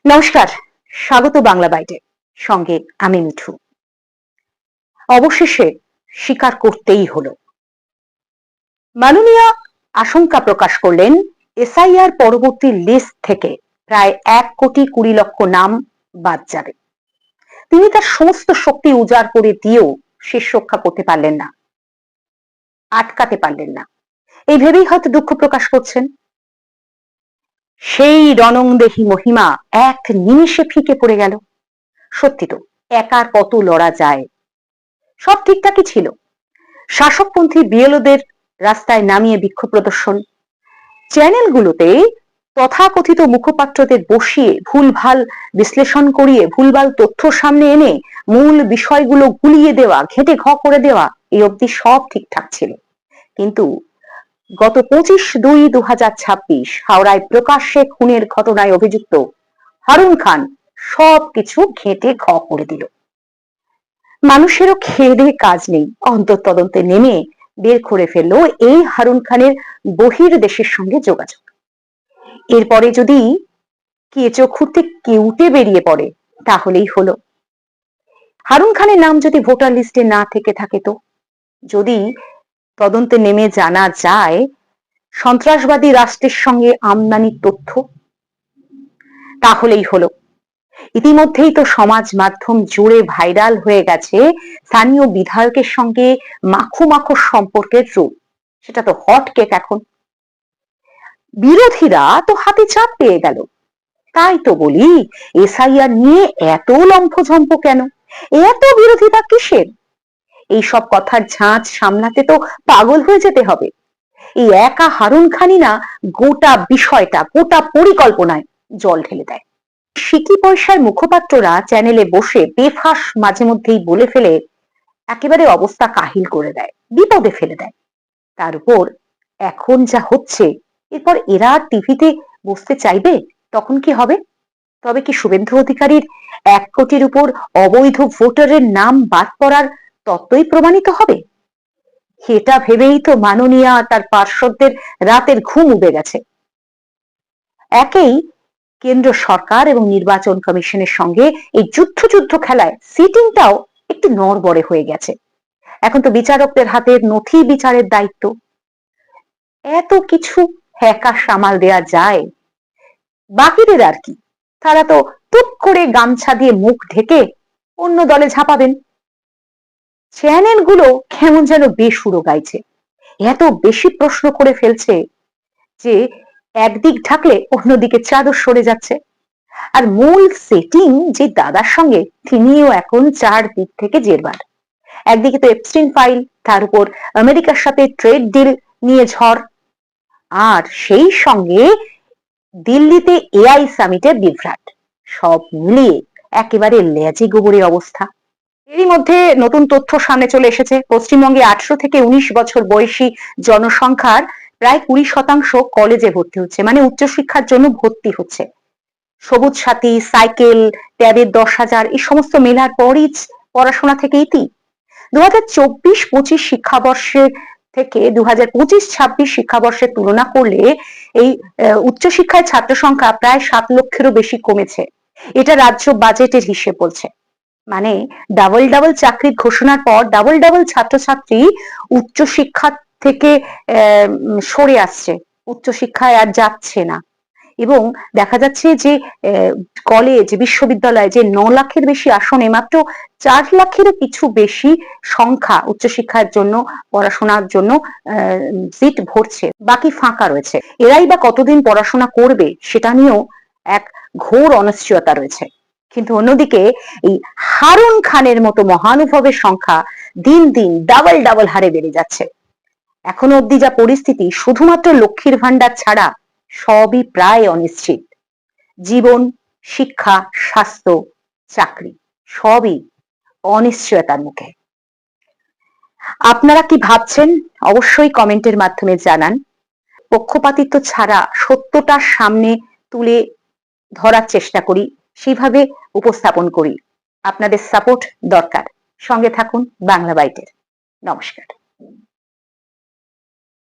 নমস্কার, স্বাগত বাংলা বাইটে। সঙ্গে আমি মিঠু। অবশেষে স্বীকার করতেই হলো, মাননীয়া আশঙ্কা প্রকাশ করলেন এসআইআর পরবর্তী লিস্ট থেকে প্রায় 1,20,00,000 নাম বাদ যাবে। তিনি তার সমস্ত শক্তি উজাড় করে দিয়েও শেষ রক্ষা করতে পারলেন না, আটকাতে পারলেন না। এই ভেবেই হয়তো দুঃখ প্রকাশ করছেন। সেই রণংদেহী মহিমা এক নিমেষে ফিকে পড়ে গেল। সত্যি তো, একার কত লড়া যায়। সব ঠিকঠাকই ছিল। শাসকপন্থী বিএলওদের রাস্তায় নামিয়ে বিক্ষোভ প্রদর্শন, চ্যানেলগুলোতে তথাকথিত মুখপাত্রদের বসিয়ে ভুলভাল বিশ্লেষণ করিয়ে ভুলভাল তথ্য সামনে এনে মূল বিষয়গুলো গুলিয়ে দেওয়া, ঘেঁটে ঘ করে দেওয়া, এই অবধি সব ঠিকঠাক ছিল। কিন্তু গত 25/2/2026 হাওড়ায় প্রকাশ্যে খুনের ঘটনায় অভিযুক্ত হারুন খান সবকিছু ঘেঁটে ঘ করে দিল। মানুষেরও খেয়ে দিয়ে কাজ নেই, অন্তর্তদন্তে নেমে বের করে ফেললো এই হারুন খানের বহির দেশের সঙ্গে যোগাযোগ। এরপরে যদি কেঁচো খুঁড়তে কেউটে বেরিয়ে পড়ে তাহলেই হলো। হারুন খানের নাম যদি ভোটার লিস্টে না থেকে থাকে, তো যদি তদন্তে নেমে জানা যায় সন্ত্রাসবাদী রাষ্ট্রের সঙ্গে আমদানির তথ্য, তাহলেই হলো। ইতিমধ্যেই তো সমাজ মাধ্যম জুড়ে ভাইরাল হয়ে গেছে স্থানীয় বিধায়কের সঙ্গে মাখো মাখো সম্পর্কের রূপ। সেটা তো হট কেক এখন। বিরোধীরা তো হাতে চাপ পেয়ে গেল। তাই তো বলি, এসআইআর নিয়ে এত লম্ফঝম্প কেন, এত বিরোধিতা কিসের? এইসব কথার ঝাঁজ সামলাতে তো পাগল হয়ে যেতে হবে। এই একা হারুন খানই না গোটা বিষয়টা, গোটা পরিকল্পনায় জল ঢেলে দেয়। সিকি পয়সার মুখপাত্ররা চ্যানেলে বসে বেফাঁস মাঝে মধ্যেই বলে ফেলে একেবারে অবস্থা কাহিল করে দেয়, বিপদে ফেলে দেয়। তার উপর এখন যা হচ্ছে, এরপর এরা টিভিতে বসতে চাইবে, তখন কি হবে? তবে কি শুভেন্দু অধিকারীর 1 কোটির উপর অবৈধ ভোটারের নাম বাদ পড়ার তত্ত্বই প্রমাণিত হবে? সেটা ভেবেই তো মাননীয়া তার পার্শ্বদের রাতের ঘুম উবে গেছে। একেই কেন্দ্র সরকার এবং নির্বাচন কমিশনের সঙ্গে এই যুদ্ধ খেলায় সিটিংটাও একটু নড়বড়ে হয়ে গেছে। এখন তো বিচারকদের হাতে নথি বিচারের দায়িত্ব। এত কিছু একা সামাল দেয়া যায়? বাকিদের আর কি, তারা তো টুপ করে গামছা দিয়ে মুখ ঢেকে অন্য দলে ঝাঁপাবেন। চ্যানেলগুলো কেমন যেন বেসুরো গাইছে, এত বেশি প্রশ্ন করে ফেলছে যে একদিক ঢাকলে অন্যদিকে চাদর সরে যাচ্ছে। আর মূল সেটিং যে দাদার সঙ্গে, তিনিও এখন 4 দিক থেকে জেরবার। একদিকে তো এপস্টিন ফাইল, তার উপর আমেরিকার সাথে ট্রেড ডিল নিয়ে ঝড়, আর সেই সঙ্গে দিল্লিতে এআই সামিটের বিভ্রাট। সব মিলিয়ে একেবারে লেজে গোবরে অবস্থা। এরই মধ্যে নতুন তথ্য সামনে চলে এসেছে। পশ্চিমবঙ্গে 18 থেকে 19 বছর বয়সী জনসংখ্যার প্রায় 20% কলেজে ভর্তি হচ্ছে, মানে উচ্চশিক্ষার জন্য ভর্তি হচ্ছে। সবুজ সাথী, সাইকেল, ট্যাবের 10,000 এই সমস্ত মেলার পরই পড়াশোনা থেকে ইতি। 2024-25 শিক্ষাবর্ষের থেকে 2025-26 শিক্ষাবর্ষের তুলনা করলে এই উচ্চশিক্ষায় ছাত্র সংখ্যা প্রায় 7 লক্ষেরও বেশি কমেছে। এটা রাজ্য বাজেটের হিসেব বলছে। মানে ডাবল চাকরির ঘোষণার পর ডাবল ছাত্রছাত্রী উচ্চশিক্ষা থেকে সরে আসছে, উচ্চশিক্ষায় আর যাচ্ছে না। এবং দেখা যাচ্ছে যে কলেজ, বিশ্ববিদ্যালয়ে যে 9 লাখের বেশি আসনে মাত্র 4 লাখেরও কিছু বেশি সংখ্যা উচ্চশিক্ষার জন্য, পড়াশোনার জন্য সিট ভরছে, বাকি ফাঁকা রয়েছে। এরাই বা কতদিন পড়াশোনা করবে সেটা নিয়েও এক ঘোর অনিশ্চয়তা রয়েছে। কিন্তু অন্যদিকে এই হারুন খানের মতো মহানুভবের সংখ্যা দিন দিন ডাবল হারে বেড়ে যাচ্ছে। এখনো অব্দি যা পরিস্থিতি, শুধুমাত্র লক্ষ্মীর ভান্ডার ছাড়া সবই প্রায় অনিশ্চিত। জীবন, শিক্ষা, স্বাস্থ্য, চাকরি সবই অনিশ্চয়তার মুখে। আপনারা কি ভাবছেন অবশ্যই কমেন্টের মাধ্যমে জানান। পক্ষপাতিত্ব ছাড়া সত্যটা সামনে তুলে ধরার চেষ্টা করি, সেভাবে উপস্থাপন করি। আপনাদের সাপোর্ট দরকার। সঙ্গে থাকুন বাংলা বাইটের। নমস্কার।